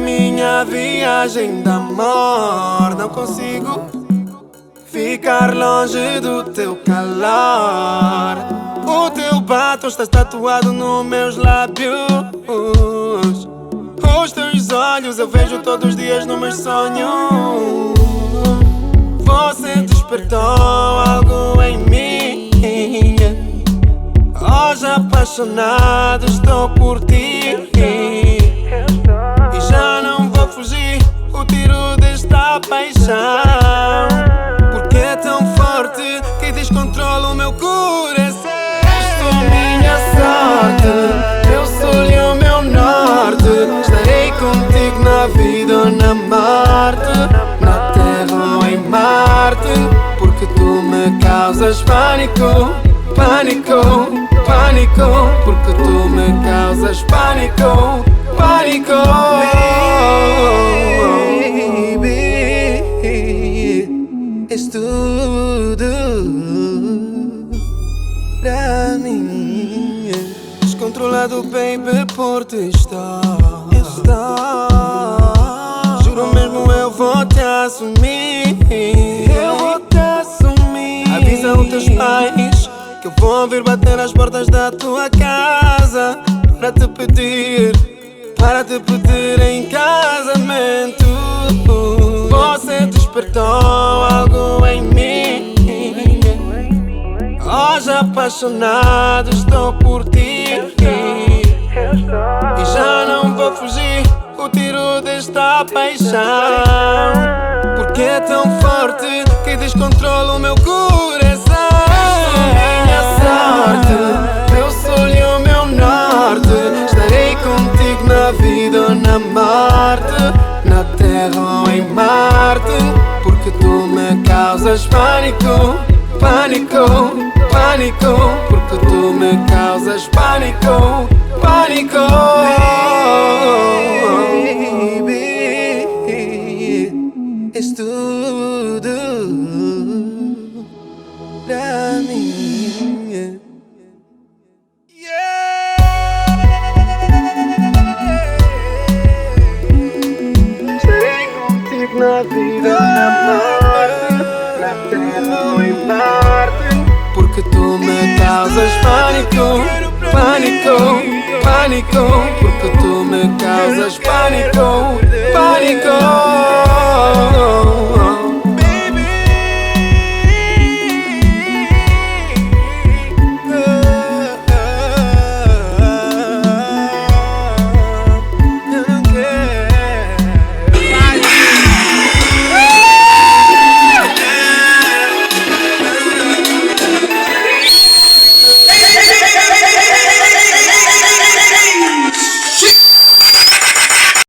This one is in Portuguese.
minha viagem de amor. Não consigo ficar longe do teu calor. O teu batom está tatuado nos meus lábios. Os teus olhos eu vejo todos os dias nos meus sonhos. Você despertou algo em mim. Hoje apaixonado estou por ti. E já não vou fugir o tiro desta paixão, porque é tão forte que descontrola o meu coração. És minha sorte, meu sol e o meu norte. Estarei contigo na vida ou na morte, na terra ou em Marte, porque tu me causas pânico, pânico, pânico, porque tu me causas pânico, pânico. Baby, és tudo pra mim. Descontrolado, baby, por ti estou. Juro mesmo, eu vou te assumir. Eu vou te assumir. Avisa os teus pais que eu vou vir bater às portas da tua casa para te pedir em casamento. Você despertou algo em mim. Hoje apaixonado estou por ti. E já não vou fugir o tiro desta paixão, porque é tão forte que descontrola o meu coração. Minha sorte, meu sol e o meu norte. Estarei contigo na vida ou na morte, na terra ou em Marte, porque tu me causas pânico, pânico, pânico, porque tu me causas pânico, pânico. Baby, és tudo pra mim. Estarei contigo na vida ou na morte, na terra ou em Marte, porque tu me causas pânico, pânico, pânico, porque tu me causas pânico, pânico.